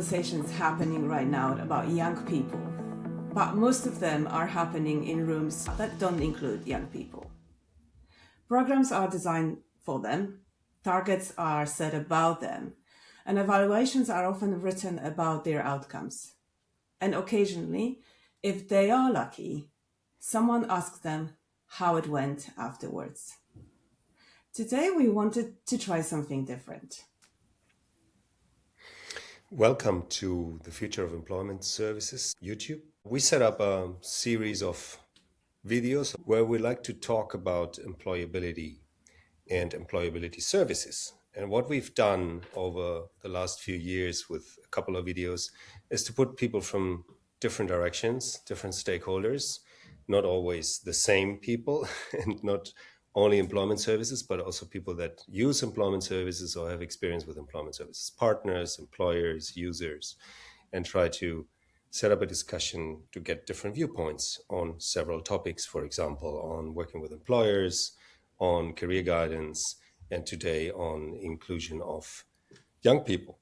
conversations happening right now about young people, but most of them are happening in rooms that don't include young people. Programs are designed for them, targets are set about them, and evaluations are often written about their outcomes. And occasionally, if they are lucky, someone asks them how it went afterwards. Today, we wanted to try something different. Welcome to the Future of Employment Services YouTube. We set up a series of videos where we like to talk about employability and employability services. And what we've done over the last few years with a couple of videos is to put people from different directions, different stakeholders, not always the same people and not only employment services, but also people that use employment services or have experience with employment services, partners, employers, users, and try to set up a discussion to get different viewpoints on several topics, for example, on working with employers, on career guidance, and today on inclusion of young people.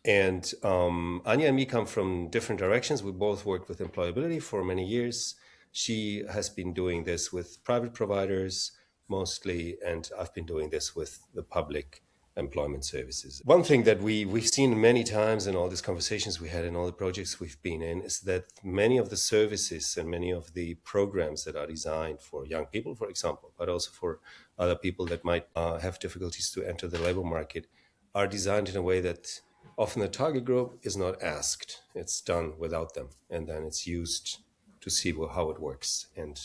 And Ania and me come from different directions. We both worked with employability for many years. She has been doing this with private providers mostly, and I've been doing this with the public employment services. One thing that we've seen many times in all these conversations we had in all the projects we've been in is that many of the services and many of the programs that are designed for young people, for example, but also for other people that might have difficulties to enter the labor market, are designed in a way that often the target group is not asked. It's done without them, and then it's used to see how it works. And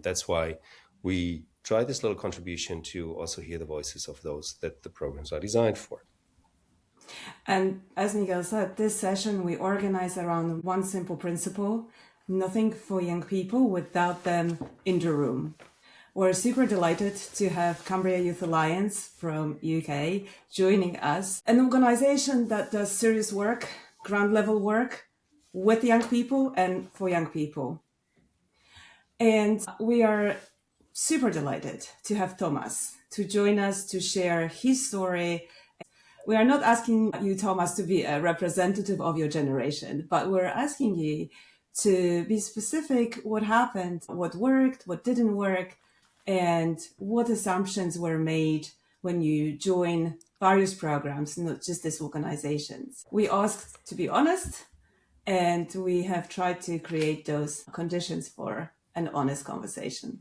that's why we try this little contribution to also hear the voices of those that the programs are designed for. And as Miguel said, this session we organize around one simple principle: nothing for young people without them in the room. We're super delighted to have Cumbria Youth Alliance from UK joining us, an organization that does serious work, ground level work with young people and for young people. And we are super delighted to have Thomas to join us to share his story. We are not asking you, Thomas, to be a representative of your generation, but we're asking you to be specific: what happened, what worked, what didn't work, and what assumptions were made when you join various programs, not just these organizations. We asked to be honest, and we have tried to create those conditions for an honest conversation.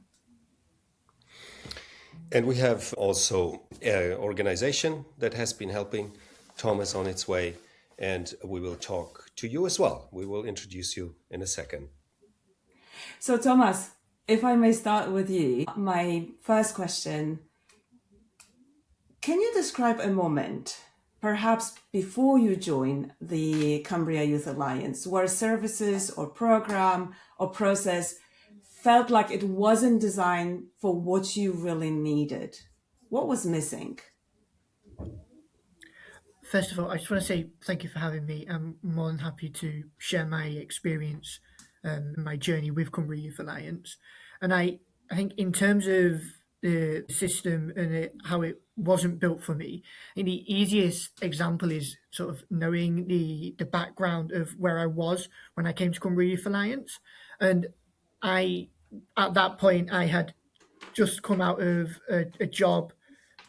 And we have also an organization that has been helping Thomas on its way, and we will talk to you as well. We will introduce you in a second. So Thomas, if I may start with you, my first question: can you describe a moment, perhaps before you joined the Cumbria Youth Alliance, where services or program or process felt like it wasn't designed for what you really needed? What was missing? First of all, I just want to say thank you for having me. I'm more than happy to share my experience, my journey with Cumbria Youth Alliance. And I think in terms of the system and how it wasn't built for me, I think the easiest example is sort of knowing the background of where I was when I came to Cumbria Youth Alliance. And at that point, I had just come out of a job.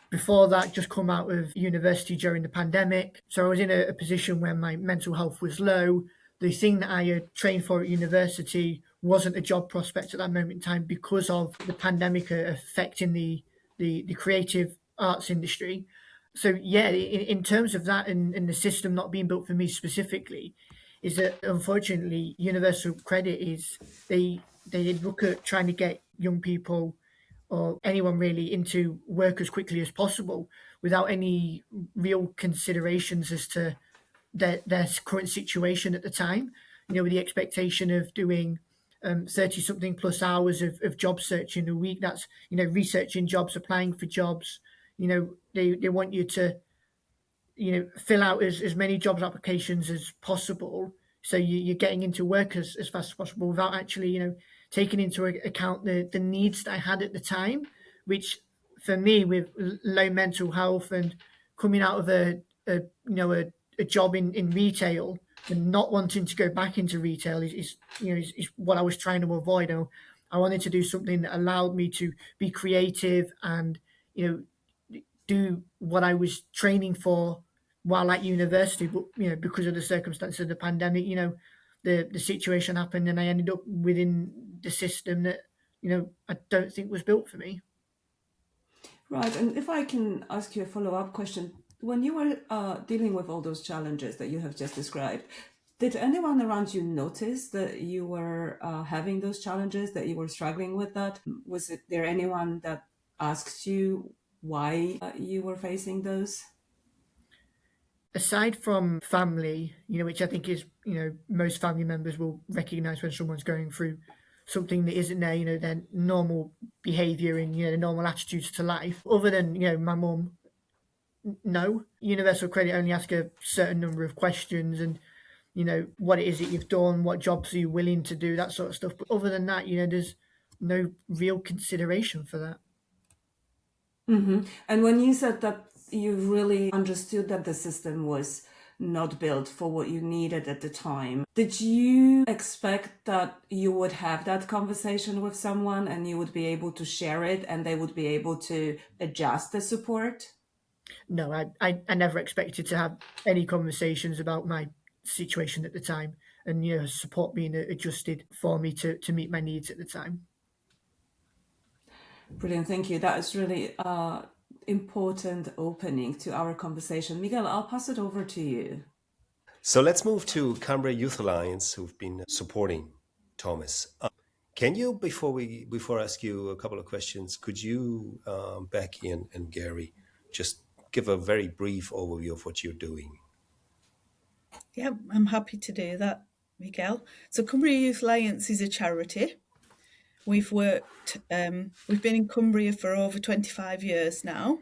Before that, just come out of university during the pandemic. So I was in a position where my mental health was low. The thing that I had trained for at university wasn't a job prospect at that moment in time because of the pandemic affecting the creative arts industry. So yeah, in terms of that and the system not being built for me specifically, is that unfortunately universal credit is they look at trying to get young people or anyone really into work as quickly as possible without any real considerations as to their current situation at the time, with the expectation of doing 30 something plus hours of job searching a week. That's, researching jobs, applying for jobs. They want you to, fill out as many jobs applications as possible. So you're getting into work as fast as possible without actually, taking into account the needs that I had at the time, which for me with low mental health and coming out of a job in retail and not wanting to go back into retail is what I was trying to avoid. I wanted to do something that allowed me to be creative and do what I was training for while at university. But because of the circumstances of the pandemic, the situation happened, and I ended up within the system that I don't think was built for me. Right, and if I can ask you a follow-up question, when you were dealing with all those challenges that you have just described, did anyone around you notice that you were having those challenges, that you were struggling with that? Was there anyone that asked you why you were facing those? Aside from family, which I think is, most family members will recognise when someone's going through something that isn't their normal behaviour and the normal attitudes to life. Other than my mum, no. Universal Credit only ask a certain number of questions and what it is that you've done, what jobs are you willing to do, that sort of stuff. But other than that, there's no real consideration for that. Mm-hmm. And when you said that you really understood that the system was not built for what you needed at the time, did you expect that you would have that conversation with someone and you would be able to share it and they would be able to adjust the support? No, I never expected to have any conversations about my situation at the time and support being adjusted for me to meet my needs at the time. Brilliant, thank you. That is really important opening to our conversation. Miguel, I'll pass it over to you. So let's move to Cumbria Youth Alliance, who've been supporting Thomas. Can you, before I ask you a couple of questions, could you, Becky and Gary, just give a very brief overview of what you're doing? Yeah, I'm happy to do that, Miguel. So Cumbria Youth Alliance is a charity. We've been in Cumbria for over 25 years now,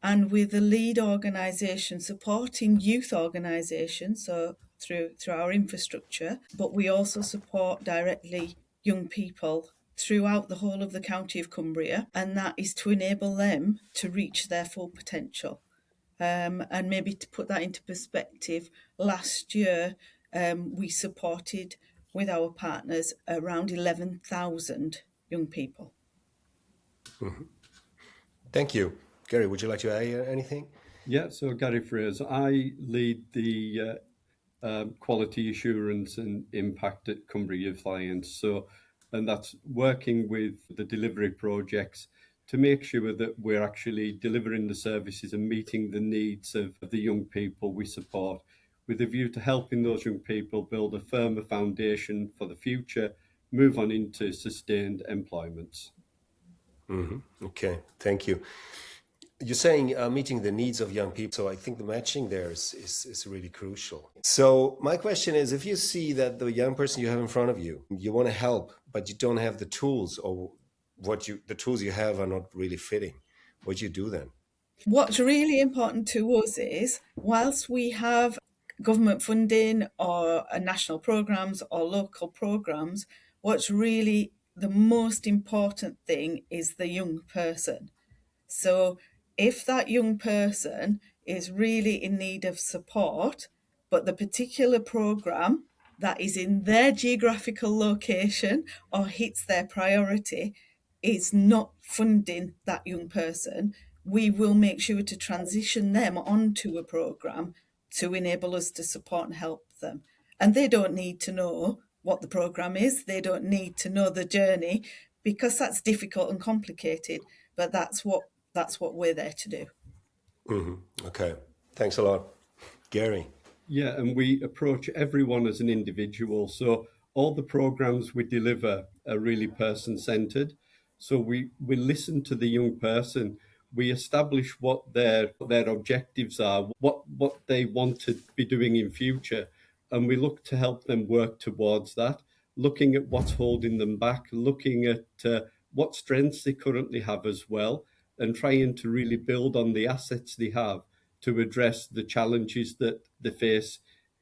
and we're the lead organisation supporting youth organisations, so through our infrastructure, but we also support directly young people throughout the whole of the county of Cumbria, and that is to enable them to reach their full potential. And maybe to put that into perspective, last year we supported with our partners around 11,000 young people. Mm-hmm. Thank you. Gary, would you like to add anything? Yeah, so Gary Fraser, I lead the quality assurance and impact at Cumbria Youth Alliance. And that's working with the delivery projects to make sure that we're actually delivering the services and meeting the needs of the young people we support, with a view to helping those young people build a firmer foundation for the future, move on into sustained employment. Mm-hmm. Okay, thank you. You're saying meeting the needs of young people, so I think the matching there is really crucial. So my question is, if you see that the young person you have in front of you, you want to help, but you don't have the tools, or the tools you have are not really fitting, what do you do then? What's really important to us is, whilst we have government funding or national programs or local programs, what's really the most important thing is the young person. So if that young person is really in need of support, but the particular program that is in their geographical location or hits their priority is not funding that young person, we will make sure to transition them onto a program to enable us to support and help them. And they don't need to know what the program is. They don't need to know the journey, because that's difficult and complicated. But that's what we're there to do. Mm-hmm. Okay, thanks a lot. Gary? Yeah, and we approach everyone as an individual. So all the programs we deliver are really person-centered. So we listen to the young person. We establish what their objectives are, what they want to be doing in future, and we look to help them work towards that, looking at what's holding them back, looking at what strengths they currently have as well, and trying to really build on the assets they have to address the challenges that they face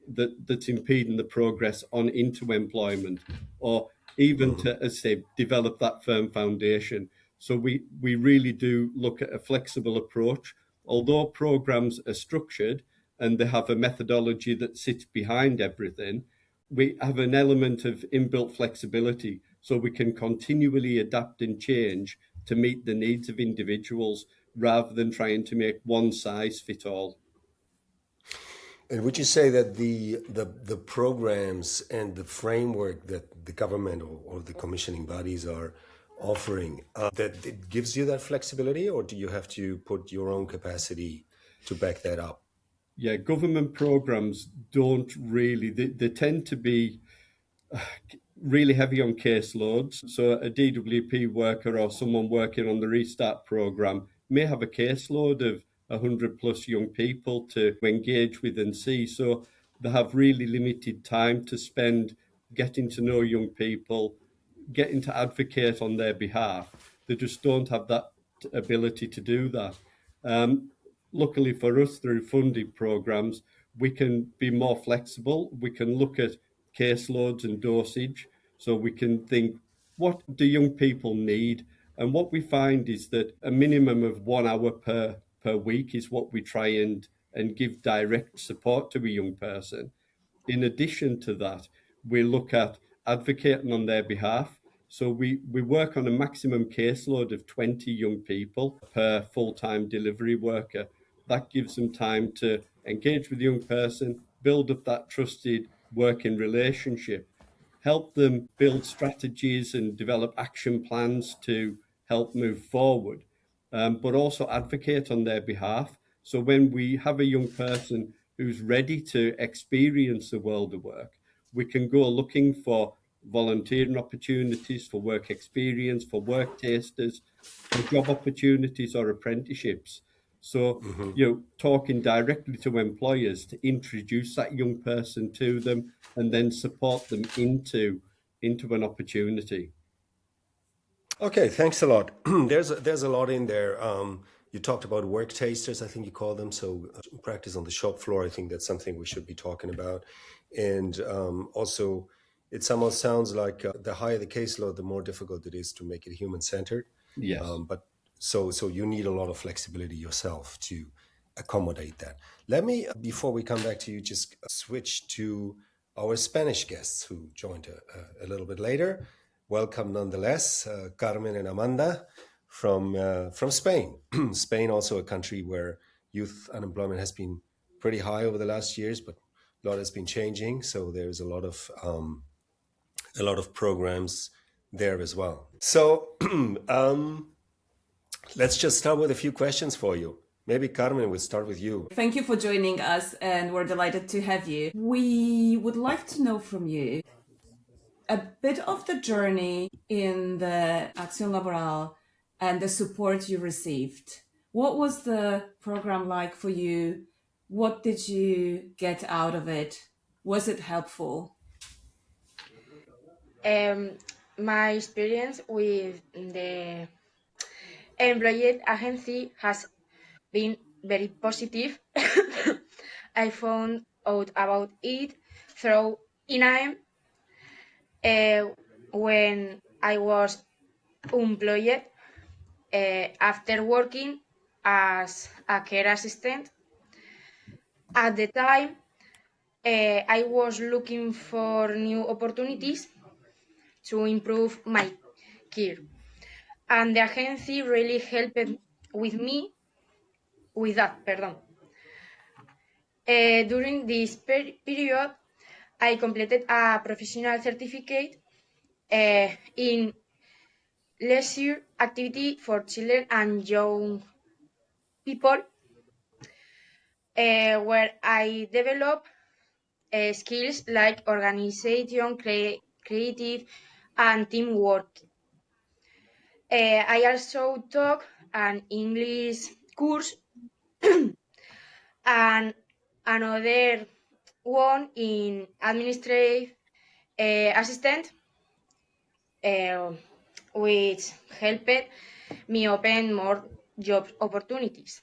that's impeding the progress on into employment, or even to, as I say, develop that firm foundation. So we really do look at a flexible approach. Although programs are structured and they have a methodology that sits behind everything, we have an element of inbuilt flexibility, so we can continually adapt and change to meet the needs of individuals rather than trying to make one size fit all. And would you say that the programs and the framework that the government or the commissioning bodies are offering, that it gives you that flexibility, or do you have to put your own capacity to back that up? Yeah, government programs don't really, they tend to be really heavy on caseloads. So a DWP worker or someone working on the Restart program may have a caseload of 100 plus young people to engage with and see. So they have really limited time to spend getting to know young people, getting to advocate on their behalf. They just don't have that ability to do that. Luckily for us, through funding programs, we can be more flexible. We can look at caseloads and dosage, so we can think, what do young people need? And what we find is that a minimum of 1 hour per week is what we try and give direct support to a young person. In addition to that, we look at advocating on their behalf. So we work on a maximum caseload of 20 young people per full-time delivery worker. That gives them time to engage with the young person, build up that trusted working relationship, help them build strategies and develop action plans to help move forward, but also advocate on their behalf. So when we have a young person who's ready to experience the world of work, we can go looking for volunteering opportunities, for work experience, for work tasters, for job opportunities or apprenticeships. So, talking directly to employers to introduce that young person to them and then support them into an opportunity. Okay, thanks a lot. There's a lot in there. You talked about work tasters, I think you call them. So practice on the shop floor, I think that's something we should be talking about. And also, it somehow sounds like the higher the caseload, the more difficult it is to make it human-centered. Yes. But so you need a lot of flexibility yourself to accommodate that. Let me, before we come back to you, just switch to our Spanish guests who joined a little bit later. Welcome nonetheless, Carmen and Amanda from Spain. Spain, also a country where youth unemployment has been pretty high over the last years, but a lot has been changing. So there's a lot of programs there as well. So let's just start with a few questions for you. Maybe Carmen, we'll start with you. Thank you for joining us, and we're delighted to have you. We would like to know from you a bit of the journey in the Acción Laboral and the support you received. What was the program like for you? What did you get out of it? Was it helpful? My experience with the employee agency has been very positive. I found out about it through INAEM when I was employed after working as a care assistant. At the time, I was looking for new opportunities to improve my care. And the agency really helped with me with that. During this period, I completed a professional certificate in leisure activity for children and young people, where I developed skills like organization, creative, and teamwork. I also took an English course and another one in administrative assistant, which helped me open more job opportunities.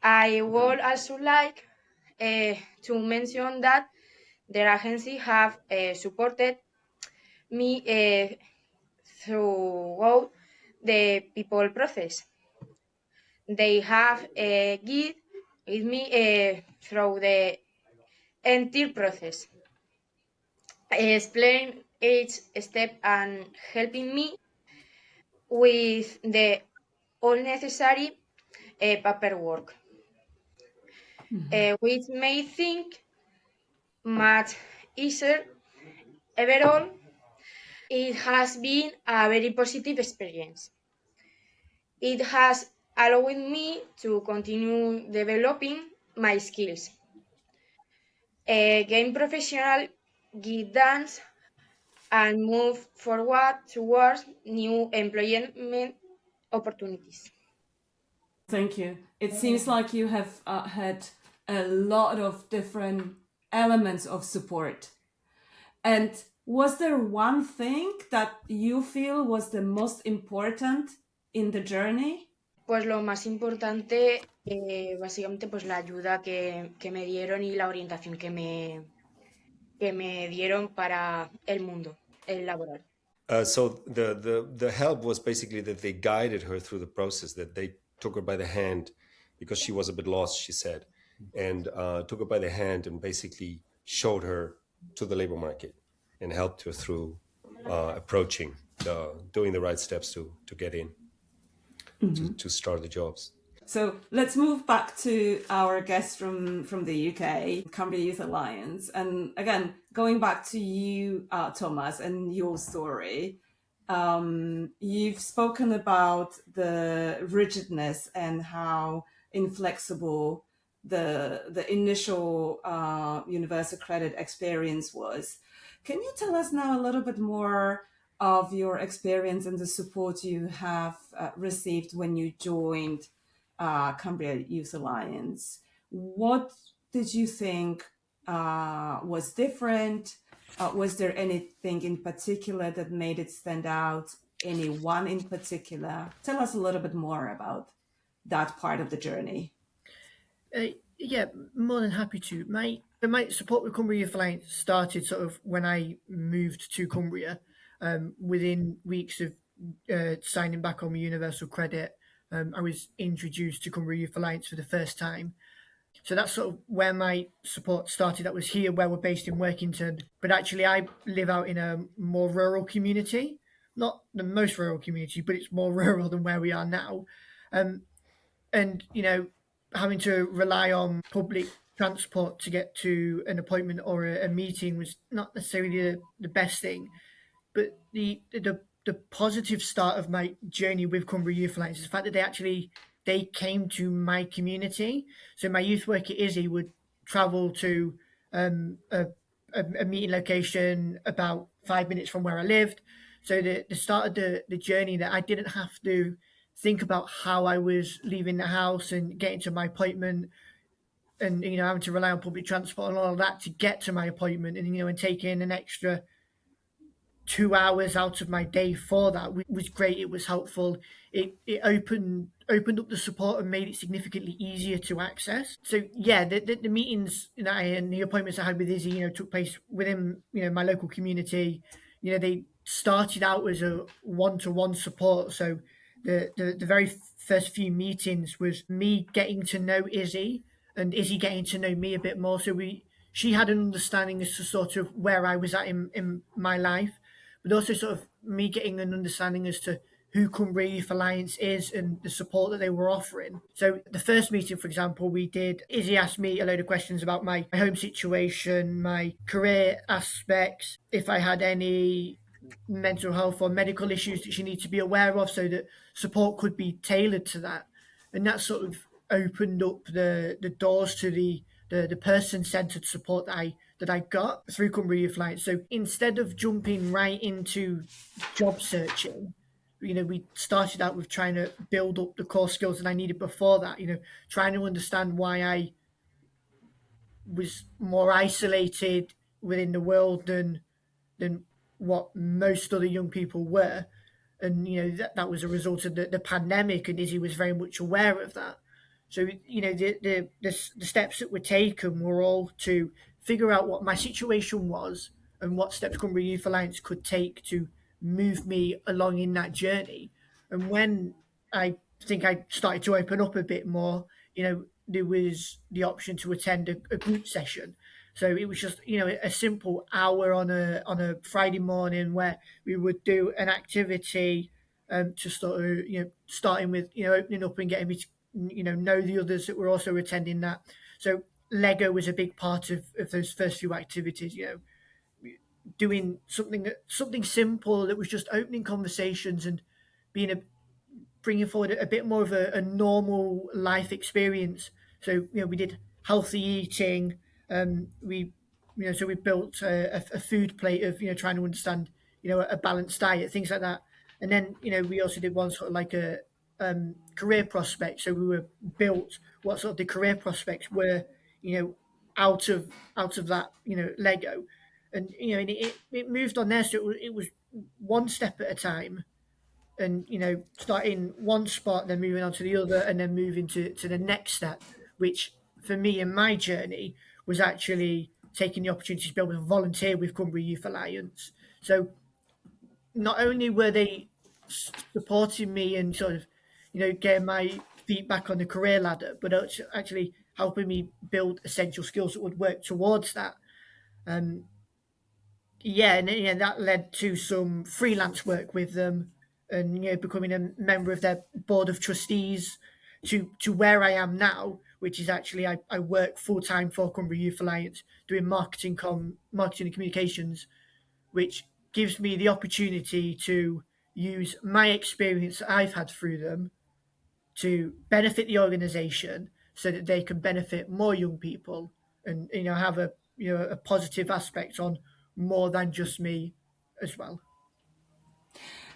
I would also like to mention that the agency have supported me throughout the people process. They have given with me through the entire process, explain each step and helping me with the all necessary paperwork, which may think much easier. Overall, it has been a very positive experience. It has allowed me to continue developing my skills, gain professional guidance, and move forward towards new employment opportunities. Thank you. It seems like you have had a lot of different elements of support. And was there one thing that you feel was the most important in the journey? Pues lo más importante, básicamente, pues la ayuda que me dieron y la orientación que me dieron para el mundo, el laboral. So the help was basically that they guided her through the process, that they took her by the hand because she was a bit lost, she said, and took her by the hand and basically showed her to the labor market and helped her through approaching, doing the right steps to get in, to start the jobs. So let's move back to our guest from the UK, Cumbria Youth Alliance. And again, going back to you, Thomas, and your story, you've spoken about the rigidness and how inflexible the initial universal credit experience was. Can you tell us now a little bit more of your experience and the support you have received when you joined Cumbria Youth Alliance? What did you think was different? Was there anything in particular that made it stand out? Anyone in particular? Tell us a little bit more about that part of the journey. Yeah, more than happy to. My support with Cumbria Youth Alliance started sort of when I moved to Cumbria. Within weeks of signing back on my universal credit, I was introduced to Cumbria Youth Alliance for the first time. So that's sort of where my support started. That was here where we're based in Workington. But actually, I live out in a more rural community. Not the most rural community, but it's more rural than where we are now. And, you know, having to rely on public transport to get to an appointment or a meeting was not necessarily the best thing. But the positive start of my journey with Cumbria Youth Alliance is the fact that they came to my community. So my youth worker Izzy would travel to a meeting location about 5 minutes from where I lived. So the start of the journey, that I didn't have to think about how I was leaving the house and getting to my appointment, and having to rely on public transport and all of that to get to my appointment, and taking an extra 2 hours out of my day for that was great. It was helpful. It opened up the support and made it significantly easier to access. So yeah, the meetings and the appointments I had with Izzy, took place within my local community. They started out as a one-to-one support. So the very first few meetings was me getting to know Izzy and Izzy getting to know me a bit more. So she had an understanding as to sort of where I was at in my life, but also sort of me getting an understanding as to who Cumbria Youth Alliance is and the support that they were offering. So the first meeting, for example, Izzy asked me a load of questions about my home situation, my career aspects, if I had any mental health or medical issues that she needed to be aware of, so that support could be tailored to that. And that sort of opened up the doors to the person-centered support that I got through Cumbria Youth Alliance. So instead of jumping right into job searching, we started out with trying to build up the core skills that I needed before that, trying to understand why I was more isolated within the world than what most other young people were. And, that was a result of the pandemic, and Izzy was very much aware of that. So, the steps that were taken were all to figure out what my situation was and what steps Cumbria Youth Alliance could take to move me along in that journey. And when I think I started to open up a bit more, there was the option to attend a group session. So it was just, a simple hour on a Friday morning where we would do an activity to sort of, starting with, opening up and getting me to, know the others that were also attending that. So Lego was a big part of those first few activities, doing something simple that was just opening conversations and bringing forward a bit more of a normal life experience. So we did healthy eating. So we built a food plate of trying to understand a balanced diet, things like that. And then we also did one sort of like a career prospect. So we were built what sort of the career prospects were out of that Lego, and and it moved on there. So it was one step at a time, and starting one spot, then moving on to the other, and then moving to the next step, which for me in my journey was actually taking the opportunity to be able to volunteer with Cumbria Youth Alliance. So not only were they supporting me and sort of getting my feet back on the career ladder, but actually helping me build essential skills that would work towards that. And that led to some freelance work with them, and becoming a member of their board of trustees, to where I am now, which is actually I work full time for Cumbria Youth Alliance doing marketing and communications, which gives me the opportunity to use my experience that I've had through them to benefit the organisation so that they can benefit more young people, and have a positive aspect on more than just me as well.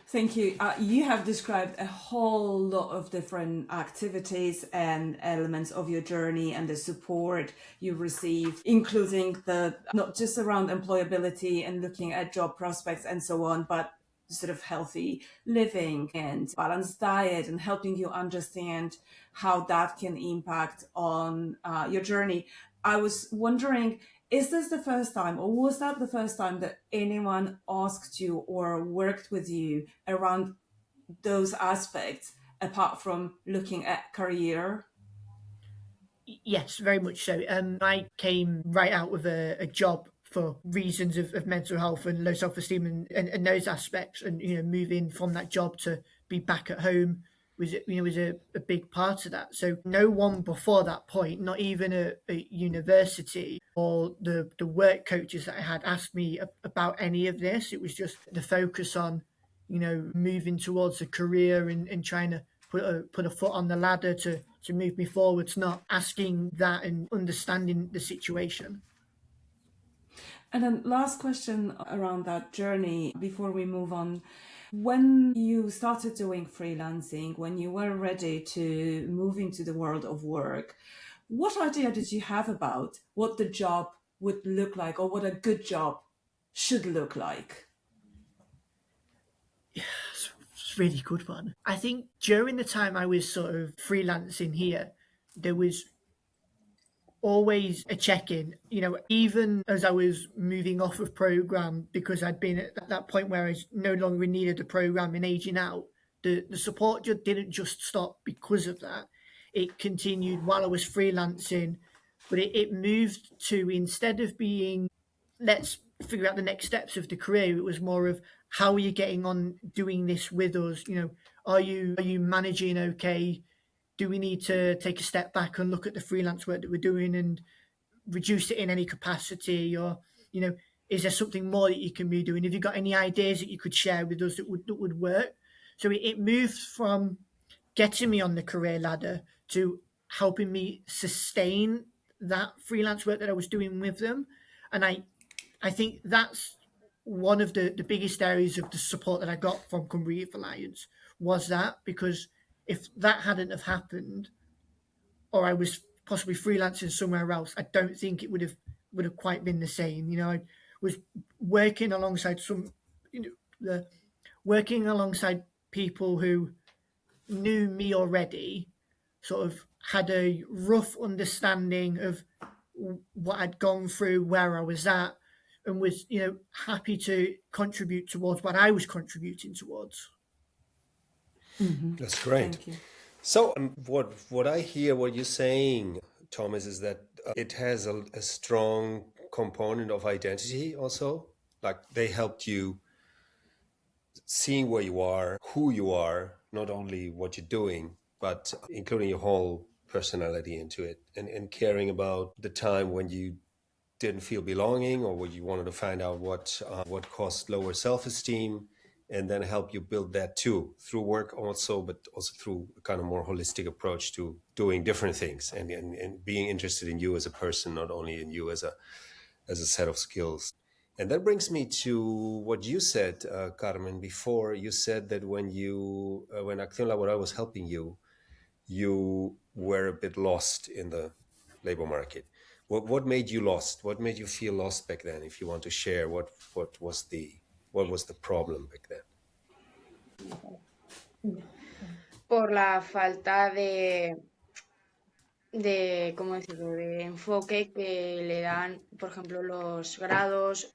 Thank you. You have described a whole lot of different activities and elements of your journey and the support you received, including the not just around employability and looking at job prospects and so on, but sort of healthy living and balanced diet, and helping you understand how that can impact on your journey. I was wondering, is this the first time, or was that the first time that anyone asked you or worked with you around those aspects, apart from looking at career? Yes, very much so. I came right out of a job for reasons of mental health and low self-esteem and those aspects, and moving from that job to be back at home was a big part of that. So no one before that point, not even at university or the work coaches that I had, asked me about any of this. It was just the focus on moving towards a career and trying to put a foot on the ladder to move me forwards, not asking that and understanding the situation. And then last question around that journey before we move on. When you started doing freelancing, when you were ready to move into the world of work, what idea did you have about what the job would look like, or what a good job should look like? It's a really good one. I think during the time I was sort of freelancing here, there was always a check-in, even as I was moving off of program, because I'd been at that point where I no longer needed a program and aging out. The support didn't just stop because of that. It continued while I was freelancing, but it moved to, instead of being, let's figure out the next steps of the career, it was more of, how are you getting on doing this with us? Are you managing okay? Do we need to take a step back and look at the freelance work that we're doing and reduce it in any capacity? Or, is there something more that you can be doing? Have you got any ideas that you could share with us that would work? So it moved from getting me on the career ladder to helping me sustain that freelance work that I was doing with them. And I think that's one of the biggest areas of the support that I got from Cumbria Youth Alliance, was that, because if that hadn't have happened, or I was possibly freelancing somewhere else, I don't think it would have quite been the same. I was working alongside working alongside people who knew me already, sort of had a rough understanding of what I'd gone through, where I was at, and was happy to contribute towards what I was contributing towards. That's great. Thank you. So what I hear what you're saying, Thomas, is that it has a strong component of identity also. Like they helped you seeing where you are, who you are, not only what you're doing, but including your whole personality into it, and caring about the time when you didn't feel belonging or when you wanted to find out what caused lower self-esteem, and then help you build that too through work also, but also through a kind of more holistic approach to doing different things, and being interested in you as a person, not only in you as a set of skills. And that brings me to what you said, Carmen, before. You said that when Acción Laboral was helping you, you were a bit lost in the labor market. What made you lost? What made you feel lost back then? If you want to share, what was the problem back then? Por la falta ¿cómo decirlo?, de enfoque que le dan, por ejemplo, los grados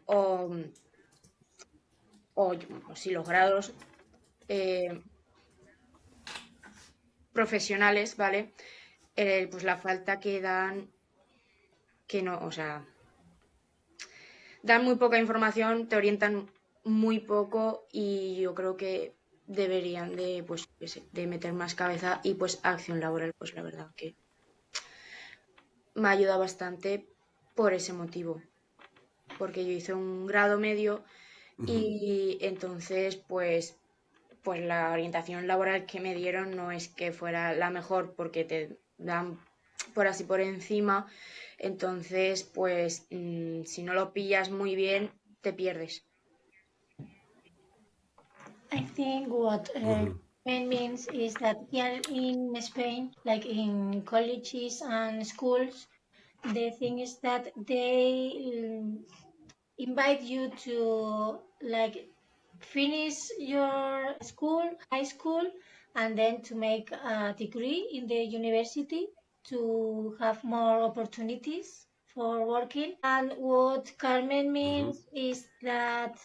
o sí, los grados profesionales, ¿vale? Pues la falta que dan, que no, o sea, dan muy poca información, te orientan muy poco y yo creo que deberían de, pues, de meter más cabeza y pues Acción Laboral, pues la verdad que me ayuda bastante por ese motivo, porque yo hice un grado medio y entonces pues la orientación laboral que me dieron no es que fuera la mejor porque te dan por así por encima, entonces pues si no lo pillas muy bien te pierdes. I think what main means is that here in Spain, like in colleges and schools, the thing is that they invite you to like finish your school, high school, and then to make a degree in the university to have more opportunities for working. And what Carmen means is that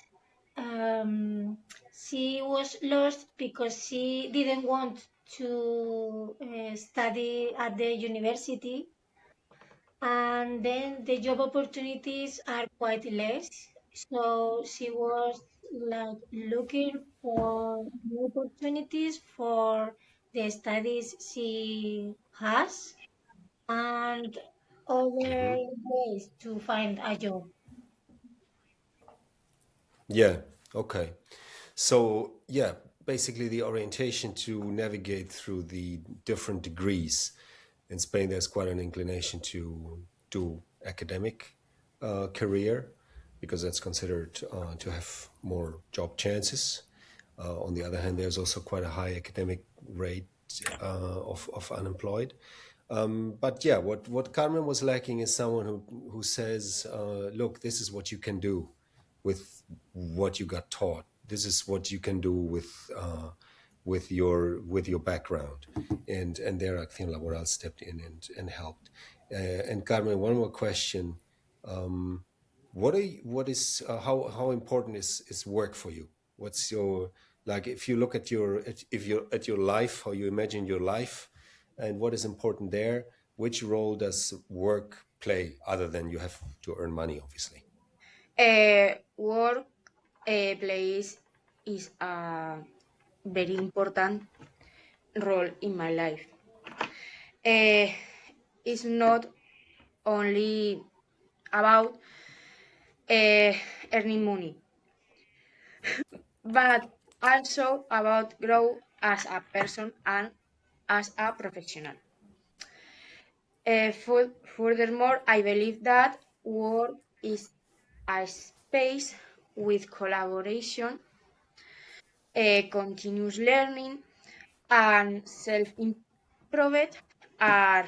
she was lost because she didn't want to study at the university, and then the job opportunities are quite less. So she was like looking for new opportunities for the studies she has and other ways to find a job. Yeah. Okay. So yeah, basically the orientation to navigate through the different degrees. In Spain, there's quite an inclination to do academic career because that's considered to have more job chances. On the other hand, there's also quite a high academic rate of unemployed. But yeah, what Carmen was lacking is someone who says, look, this is what you can do with what you got taught. This is what you can do with your background, and there Acción Laboral stepped in and helped. And Carmen, one more question: how important is work for you? What's your, like, if you look at your life, how you imagine your life, and what is important there? Which role does work play other than you have to earn money, obviously? Work plays is a very important role in my life. It's not only about earning money, but also about grow as a person and as a professional. Furthermore, I believe that work is a space with collaboration, continuous learning, and self-improvement are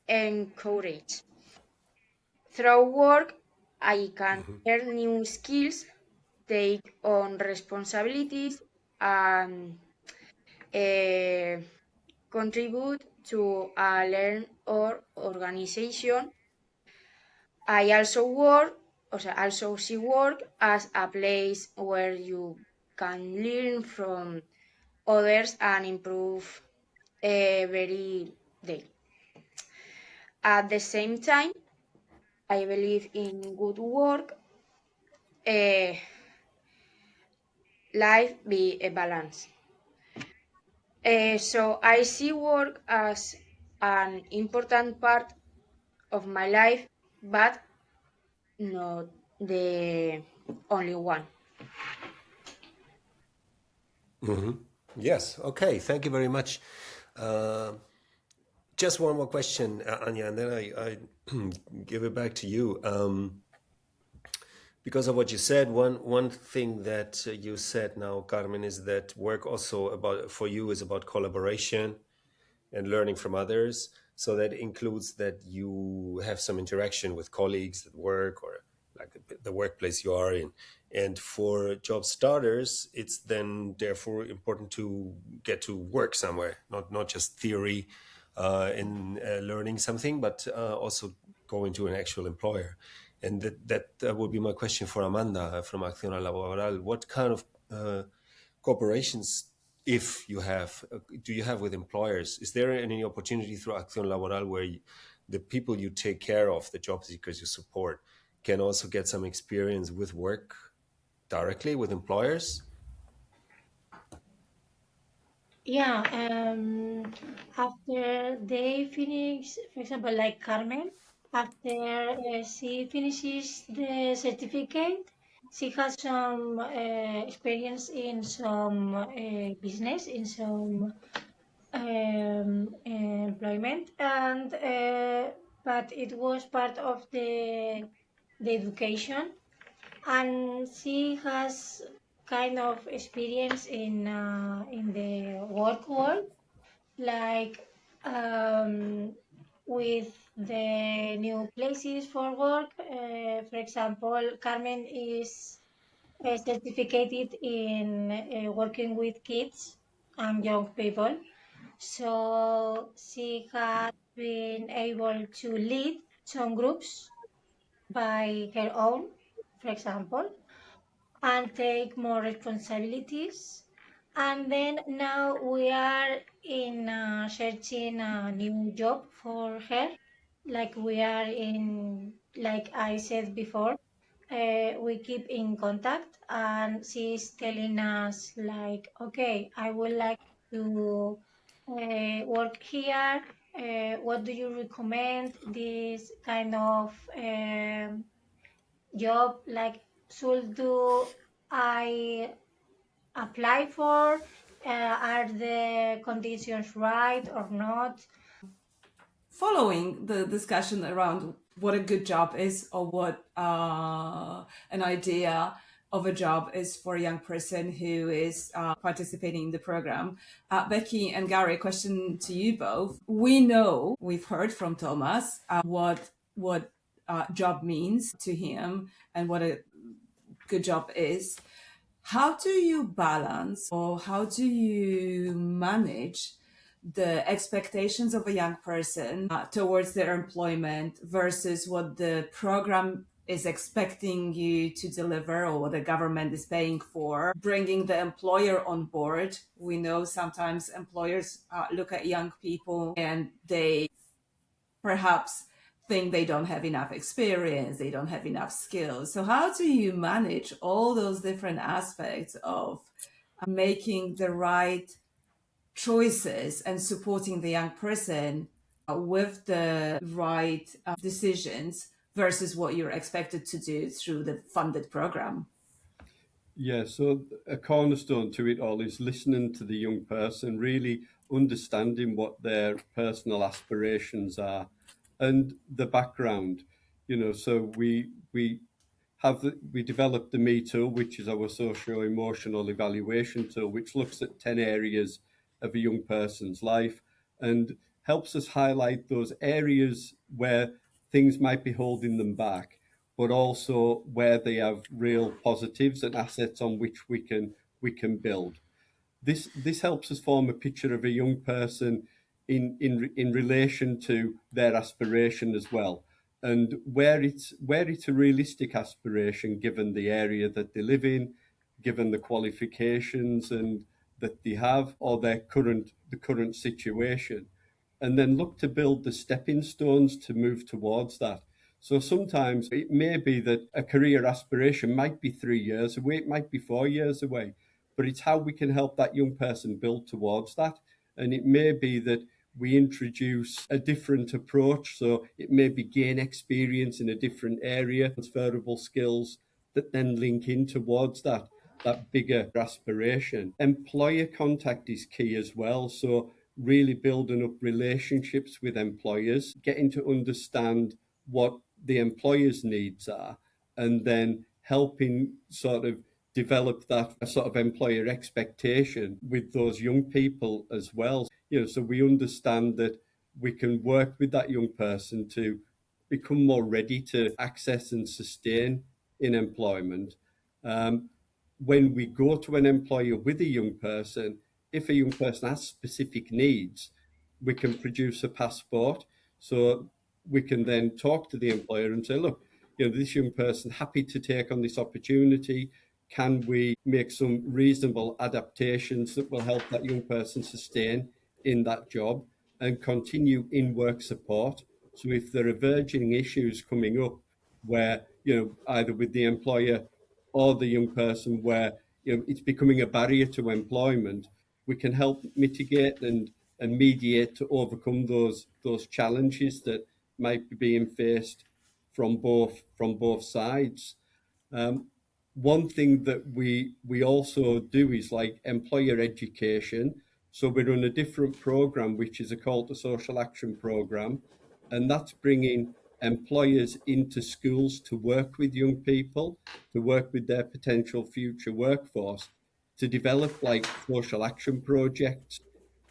encouraged. Through work, I can learn new skills, take on responsibilities, and contribute to a learn or organization. I also see work as a place where you can learn from others and improve very daily. At the same time, I believe in good work, life be a balance. So I see work as an important part of my life, but not the only one. Yes. Okay. Thank you very much. Just one more question, Anya, and then I give it back to you. Because of what you said, one thing that you said now, Carmen, is that work also about for you is about collaboration and learning from others. So that includes that you have some interaction with colleagues at work or like the workplace you are in. And for job starters, it's then therefore important to get to work somewhere, not just theory in learning something, but also going to an actual employer. And that would be my question for Amanda from Acción Laboral. What kind of cooperations, if you have, do you have with employers? Is there any opportunity through Acción Laboral where the people you take care of, the job seekers you support, can also get some experience with work directly with employers? Yeah, after they finish, for example, like Carmen, after she finishes the certificate, she has some experience in some business, in some employment, and but it was part of the education, and she has kind of experience in the work world, like with the new places for work. For example, Carmen is certificated in working with kids and young people. So she has been able to lead some groups by her own, for example, and take more responsibilities. And then now we are in searching a new job for her. Like we are in, like I said before, we keep in contact, and she's telling us like, okay, I would like to work here. What do you recommend? This kind of job, like, should do I apply for? Are the conditions right or not? Following the discussion around what a good job is, or what an idea of a job is for a young person who is participating in the program, Becky and Gary, question to you both. We know, we've heard from Thomas what job means to him and what a good job is. How do you balance, or how do you manage the expectations of a young person towards their employment versus what the program is expecting you to deliver, or what the government is paying for, bringing the employer on board? We know sometimes employers look at young people and they perhaps think they don't have enough experience, they don't have enough skills. So how do you manage all those different aspects of making the right choices and supporting the young person with the right decisions versus what you're expected to do through the funded program? Yeah, so a cornerstone to it all is listening to the young person, really understanding what their personal aspirations are and the background. So we developed the Me tool, which is our socio-emotional evaluation tool, which looks at 10 areas of a young person's life and helps us highlight those areas where things might be holding them back, but also where they have real positives and assets on which we can build. This helps us form a picture of a young person in relation to their aspiration as well, and where it's a realistic aspiration given the area that they live in, given the qualifications and that they have or the current situation, and then look to build the stepping stones to move towards that. So sometimes it may be that a career aspiration might be 3 years away, it might be 4 years away, but it's how we can help that young person build towards that. And it may be that we introduce a different approach. So it may be gain experience in a different area, transferable skills that then link in towards that bigger aspiration. Employer contact is key as well. So really building up relationships with employers, getting to understand what the employer's needs are, and then helping sort of develop that sort of employer expectation with those young people as well. So we understand that we can work with that young person to become more ready to access and sustain in employment. When we go to an employer with a young person, if a young person has specific needs, we can produce a passport. So we can then talk to the employer and say, look, this young person happy to take on this opportunity. Can we make some reasonable adaptations that will help that young person sustain in that job and continue in work support? So if there are verging issues coming up where, either with the employer or the young person where it's becoming a barrier to employment, we can help mitigate and mediate to overcome those challenges that might be being faced from both sides. One thing that we also do is like employer education. So we run a different program, which is a call to social action program, and that's bringing employers into schools to work with young people, to work with their potential future workforce, to develop like social action projects.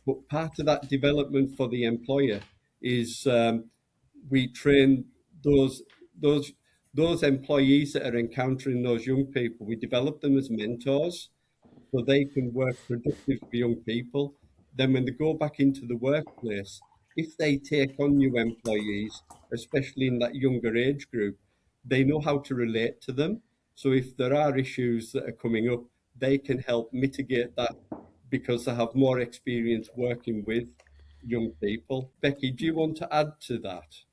But part of that development for the employer is we train those those those employees that are encountering those young people. We develop them as mentors so they can work productive for young people. Then when they go back into the workplace, if they take on new employees, especially in that younger age group, they know how to relate to them. So if there are issues that are coming up, they can help mitigate that because they have more experience working with young people. Becky, do you want to add to that?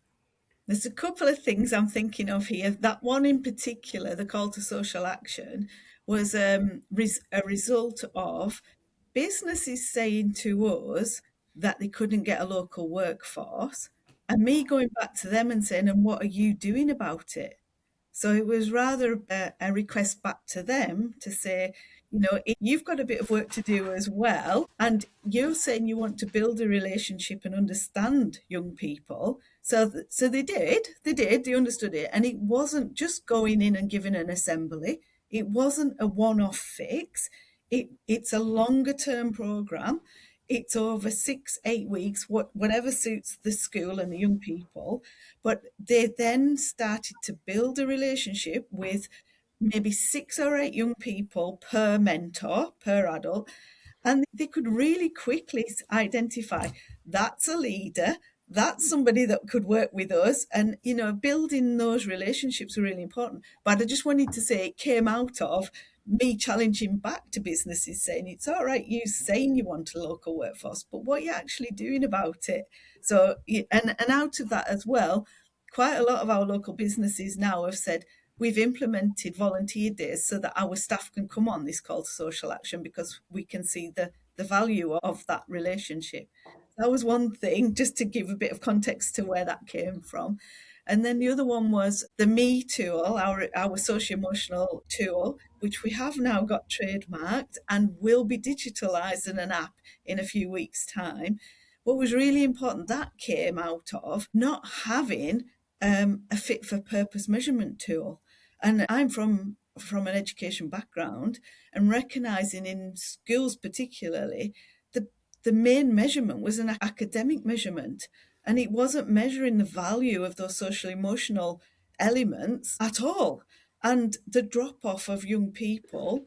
There's a couple of things I'm thinking of here. That one in particular, the call to social action, was a result of businesses saying to us that they couldn't get a local workforce, and me going back to them and saying, and what are you doing about it? So it was rather a request back to them to say, you've got a bit of work to do as well. And you're saying you want to build a relationship and understand young people. So they they understood it. And it wasn't just going in and giving an assembly. It wasn't a one-off fix. It's a longer term program. It's over 6-8 weeks, whatever suits the school and the young people. But they then started to build a relationship with maybe 6 or 8 young people per mentor, per adult. And they could really quickly identify that's a leader, that's somebody that could work with us. And, building those relationships are really important. But I just wanted to say it came out of me challenging back to businesses saying it's all right you saying you want a local workforce, but what are you actually doing about it? So and out of that as well, quite a lot of our local businesses now have said we've implemented volunteer days so that our staff can come on this call to social action because we can see the value of that relationship. That was one thing, just to give a bit of context to where that came from. And then the other one was the Me tool, our socio-emotional tool, which we have now got trademarked and will be digitalised in an app in a few weeks' time. What was really important, that came out of not having a fit for purpose measurement tool. And I'm from an education background, and recognising in schools particularly, the main measurement was an academic measurement. And it wasn't measuring the value of those social emotional elements at all. And the drop off of young people,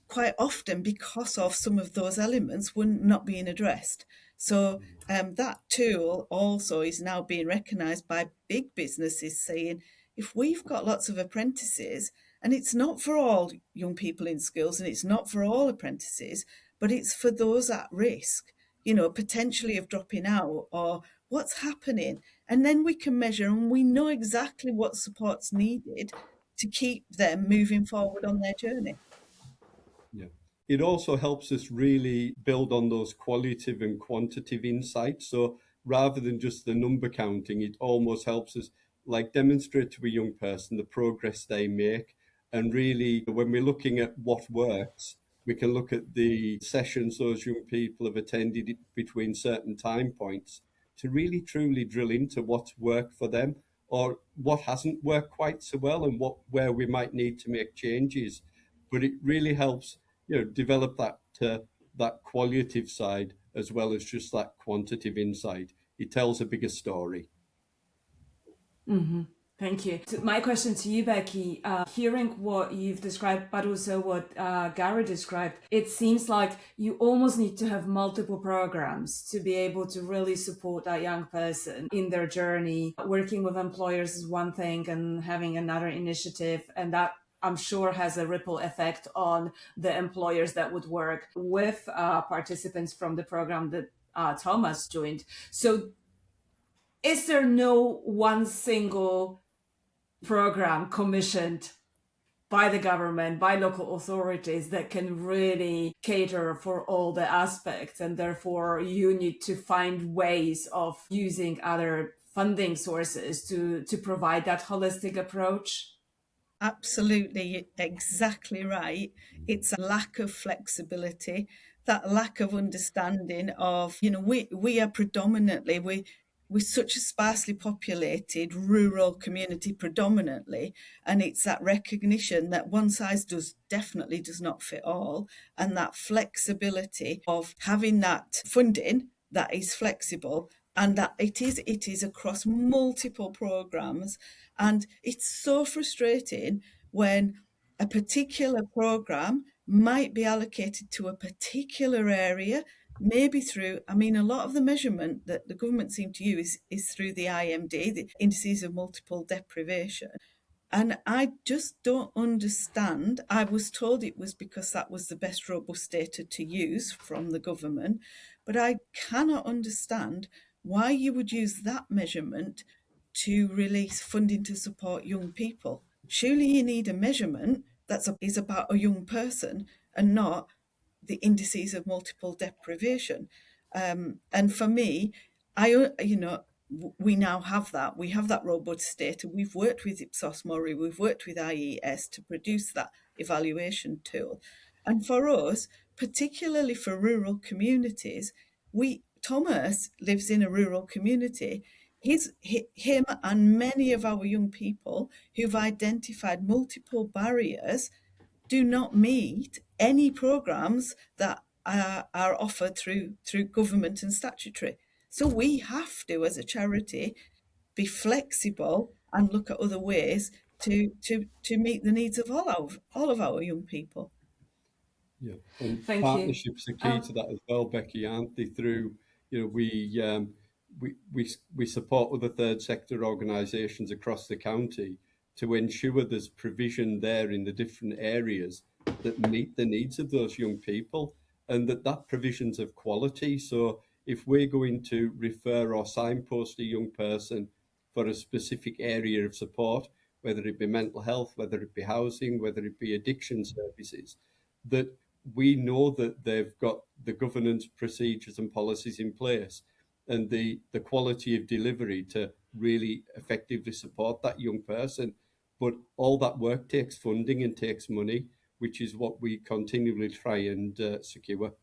quite often because of some of those elements, were not being addressed. So that tool also is now being recognised by big businesses saying, if we've got lots of apprentices, and it's not for all young people in schools and it's not for all apprentices, but it's for those at risk, potentially of dropping out or what's happening. And then we can measure and we know exactly what support's needed to keep them moving forward on their journey. Yeah. It also helps us really build on those qualitative and quantitative insights. So rather than just the number counting, it almost helps us demonstrate to a young person the progress they make. And really, when we're looking at what works, we can look at the sessions those young people have attended between certain time points to really truly drill into what's worked for them or what hasn't worked quite so well and where we might need to make changes. But it really helps develop that qualitative side as well as just that quantitative insight. It tells a bigger story. Thank you. My question to you, Becky, hearing what you've described, but also what Gary described, it seems like you almost need to have multiple programs to be able to really support that young person in their journey. Working with employers is one thing and having another initiative, and that I'm sure has a ripple effect on the employers that would work with participants from the program that Thomas joined. So is there no one single program commissioned by the government, by local authorities that can really cater for all the aspects, and therefore you need to find ways of using other funding sources to provide that holistic approach? Absolutely, exactly right. It's a lack of flexibility, that lack of understanding of, we are predominantly, we're such a sparsely populated rural community predominantly, and it's that recognition that one size definitely does not fit all, and that flexibility of having that funding that is flexible and that it is across multiple programs. And it's so frustrating when a particular program might be allocated to a particular area, maybe through, a lot of the measurement that the government seem to use is through the IMD, the indices of multiple deprivation. And I just don't understand. I was told it was because that was the best robust data to use from the government, but I cannot understand why you would use that measurement to release funding to support young people. Surely you need a measurement that is about a young person and not the indices of multiple deprivation. And for me, we now have that. We have that robust data. We've worked with Ipsos Mori, we've worked with IES to produce that evaluation tool. And for us, particularly for rural communities, Thomas lives in a rural community. Him and many of our young people who've identified multiple barriers do not meet any programs that are offered through government and statutory. So we have to, as a charity, be flexible and look at other ways to meet the needs of all of our young people. Yeah, and Thank partnerships you. are key to that as well, Becky, aren't they? Through we support other third sector organisations across the county to ensure there's provision there in the different areas that meet the needs of those young people, and that provision's of quality. So if we're going to refer or signpost a young person for a specific area of support, whether it be mental health, whether it be housing, whether it be addiction services, that we know that they've got the governance procedures and policies in place and the quality of delivery to really effectively support that young person. But all that work takes funding and takes money, which is what we continually try and secure.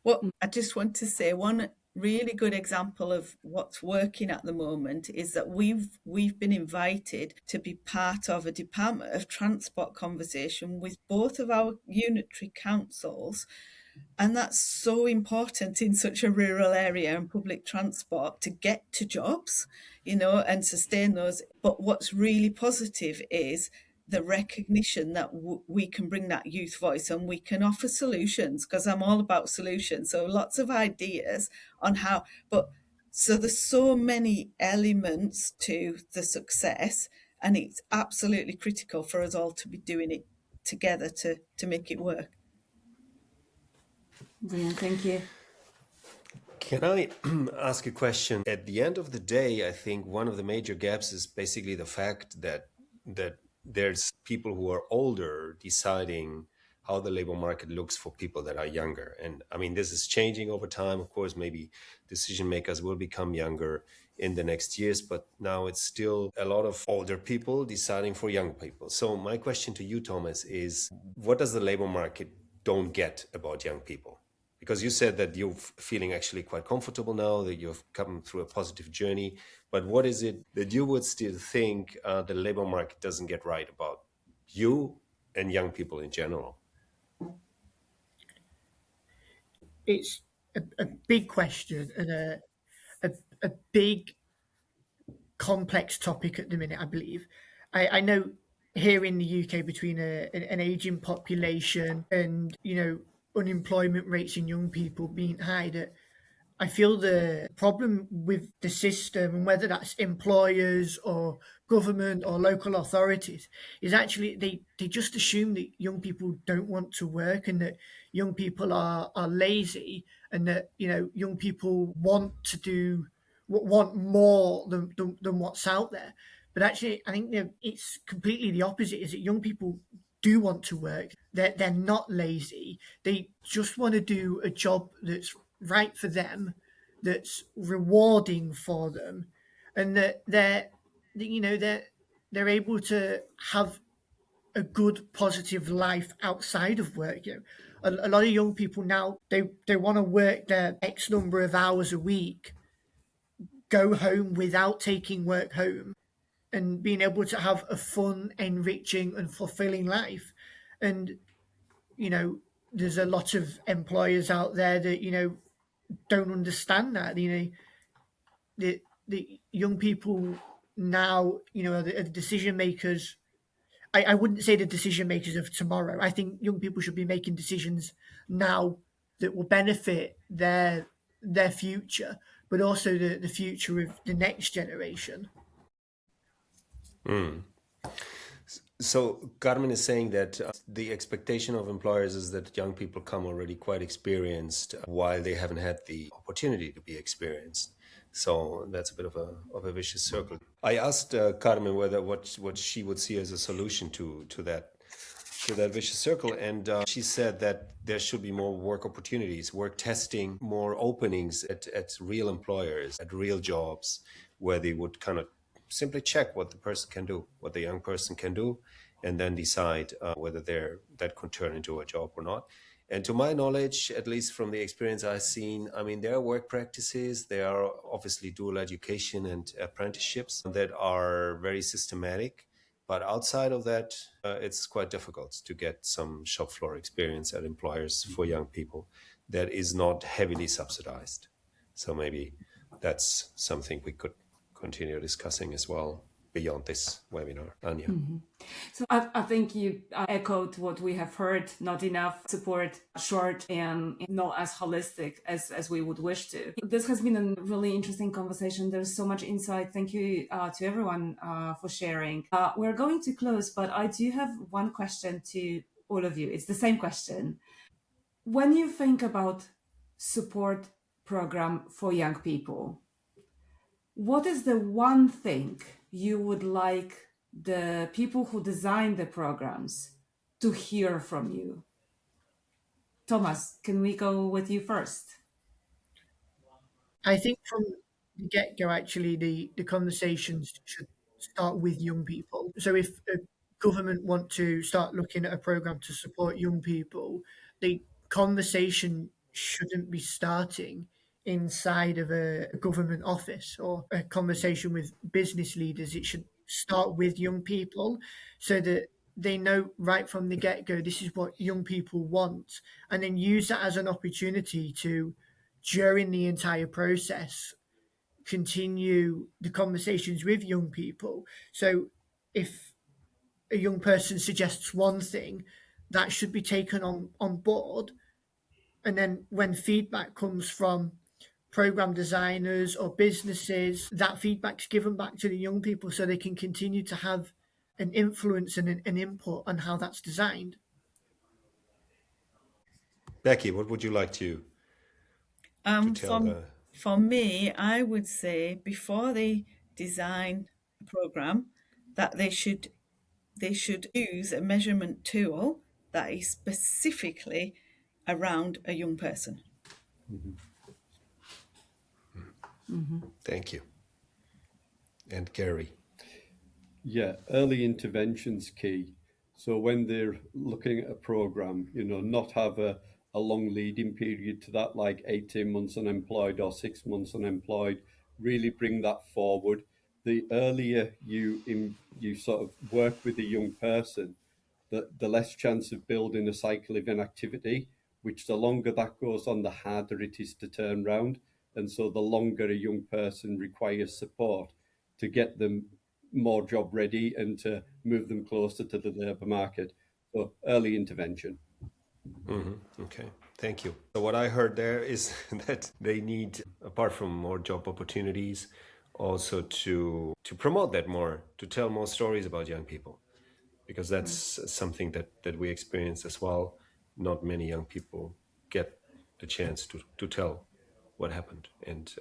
Well, I just want to say one really good example of what's working at the moment is that we've been invited to be part of a Department of Transport conversation with both of our unitary councils. And that's so important in such a rural area and public transport to get to jobs, and sustain those. But what's really positive is the recognition that we can bring that youth voice and we can offer solutions, because I'm all about solutions. So lots of ideas on how, so there's so many elements to the success, and it's absolutely critical for us all to be doing it together to make it work. Brilliant, thank you. Can I ask a question? At the end of the day, I think one of the major gaps is basically the fact that there's people who are older deciding how the labor market looks for people that are younger. And I mean, this is changing over time. Of course, maybe decision makers will become younger in the next years, but now it's still a lot of older people deciding for young people. So my question to you, Thomas, is what does the labor market don't get about young people? Because you said that you're feeling actually quite comfortable now, that you've come through a positive journey. But what is it that you would still think the labor market doesn't get right about you and young people in general? It's a big question and a big complex topic at the minute, I believe. I know here in the UK, between an aging population and, unemployment rates in young people being high, that I feel the problem with the system, and whether that's employers or government or local authorities, is actually they just assume that young people don't want to work, and that young people are lazy, and that young people want more than what's out there. But actually, I think it's completely the opposite. Is that young people do want to work? They're not lazy. They just want to do a job that's right for them, that's rewarding for them, and that they're able to have a good, positive life outside of work. A lot of young people now, they want to work their X number of hours a week, go home without taking work home, and being able to have a fun, enriching, and fulfilling life. And there's a lot of employers out there that don't understand that. The young people now, are the decision makers. I wouldn't say the decision makers of tomorrow. I think young people should be making decisions now that will benefit their future, but also the future of the next generation. So Carmen is saying that the expectation of employers is that young people come already quite experienced while they haven't had the opportunity to be experienced. So that's a bit of a vicious circle. I asked Carmen whether what she would see as a solution to that vicious circle, and she said that there should be more work opportunities, work testing, more openings at real employers, at real jobs, where they would kind of simply check what the person can do, what the young person can do, and then decide whether that could turn into a job or not. And to my knowledge, at least from the experience I've seen, I mean, there are work practices, there are obviously dual education and apprenticeships that are very systematic. But outside of that, it's quite difficult to get some shop floor experience at employers for young people that is not heavily subsidized. So maybe that's something we could continue discussing as well beyond this webinar. Ania. So I think you echoed what we have heard: not enough support, short, and not as holistic as we would wish to. This has been a really interesting conversation. There's so much insight. Thank you to everyone for sharing. We're going to close, but I do have one question to all of you. It's the same question. When you think about support program for young people, what is the one thing you would like the people who design the programs to hear from you? Thomas, can we go with you first? I think from the get-go, actually, the conversations should start with young people. So if a government want to start looking at a program to support young people, the conversation shouldn't be starting inside of a government office or a conversation with business leaders. It should start with young people, so that they know right from the get-go this is what young people want, and then use that as an opportunity to, during the entire process, continue the conversations with young people. So if a young person suggests one thing, that should be taken on board. And then when feedback comes from program designers or businesses, that feedback's given back to the young people so they can continue to have an influence and an input on how that's designed. Becky, what would you like to tell? For me, I would say before they design a program, that they should use a measurement tool that is specifically around a young person. Thank you. And Gary. Yeah, early intervention's key. So when they're looking at a program, not have a long leading period to that, like 18 months unemployed or 6 months unemployed, really bring that forward. The earlier you sort of work with a young person, the less chance of building a cycle of inactivity, which the longer that goes on, the harder it is to turn round. And so the longer a young person requires support to get them more job ready and to move them closer to the labour market. So early intervention. Okay, thank you. So what I heard there is that they need, apart from more job opportunities, also to promote that more, to tell more stories about young people, because that's something that we experience as well. Not many young people get the chance to tell what happened and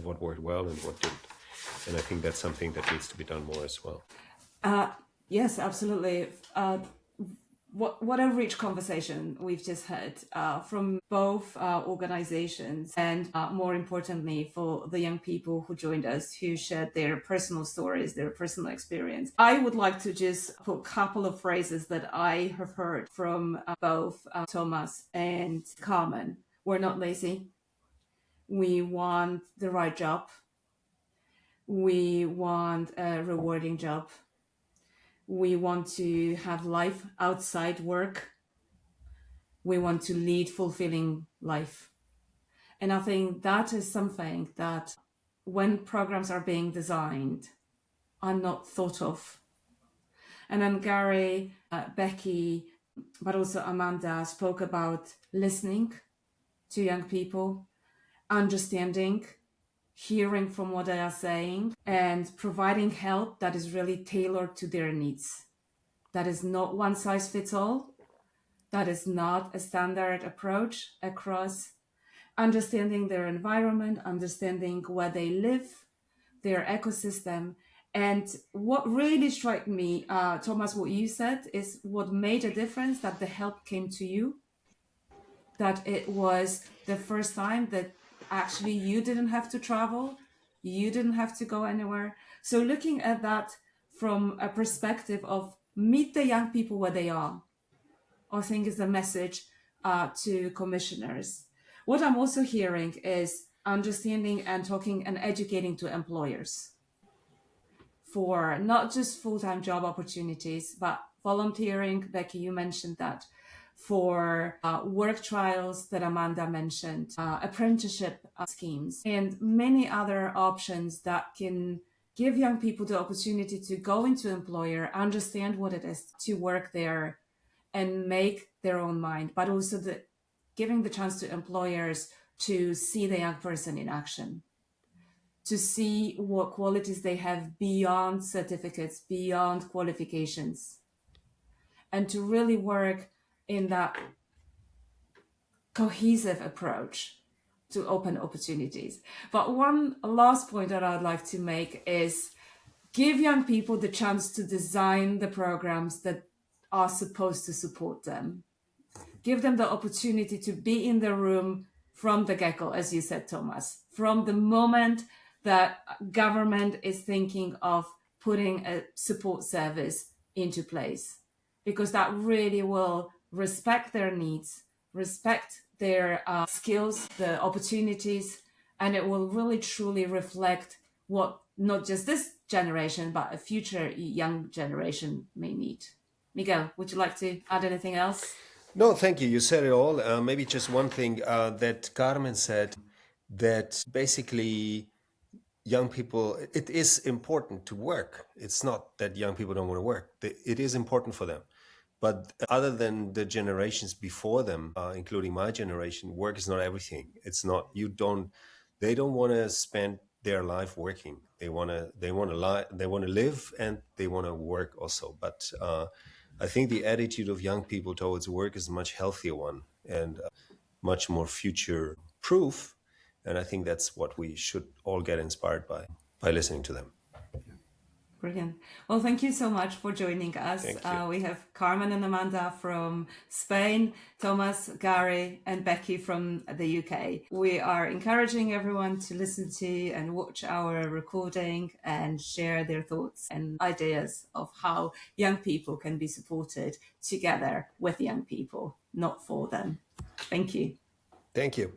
what worked well and what didn't. And I think that's something that needs to be done more as well. Yes, absolutely. What a rich conversation we've just had from both organizations, and more importantly for the young people who joined us, who shared their personal stories, their personal experience. I would like to just put a couple of phrases that I have heard from both Thomas and Carmen. We're not lazy. We want the right job. We want a rewarding job. We want to have life outside work. We want to lead fulfilling life. And I think that is something that when programs are being designed are not thought of. And then Gary, Becky, but also Amanda spoke about listening to young people, understanding, hearing from what they are saying, and providing help that is really tailored to their needs. That is not one size fits all. That is not a standard approach across. Understanding their environment, understanding where they live, their ecosystem. And what really struck me, Thomas, what you said is what made a difference, that the help came to you, that it was the first time that actually you didn't have to travel, you didn't have to go anywhere. So looking at that from a perspective of meet the young people where they are, I think is the message to commissioners. What I'm also hearing is understanding and talking and educating to employers for not just full-time job opportunities, but volunteering. Becky, you mentioned that. For work trials that Amanda mentioned, apprenticeship schemes, and many other options that can give young people the opportunity to go into employer, understand what it is to work there, and make their own mind, but also giving the chance to employers to see the young person in action, to see what qualities they have beyond certificates, beyond qualifications, and to really work in that cohesive approach to open opportunities. But one last point that I'd like to make is give young people the chance to design the programs that are supposed to support them. Give them the opportunity to be in the room from the get-go, as you said, Thomas, from the moment that government is thinking of putting a support service into place, because that really will respect their needs, respect their skills, the opportunities, and it will really truly reflect what not just this generation, but a future young generation may need. Miguel, would you like to add anything else? No, thank you. You said it all. Maybe just one thing that Carmen said, that basically young people, it is important to work. It's not that young people don't want to work. It is important for them. But other than the generations before them, including my generation, work is not everything. It's not, they don't want to spend their life working. They want to live, and they want to work also. But I think the attitude of young people towards work is a much healthier one and much more future proof. And I think that's what we should all get inspired by listening to them. Brilliant. Well, thank you so much for joining us. Thank you. We have Carmen and Amanda from Spain, Thomas, Gary, and Becky from the UK. We are encouraging everyone to listen to and watch our recording and share their thoughts and ideas of how young people can be supported together with young people, not for them. Thank you. Thank you.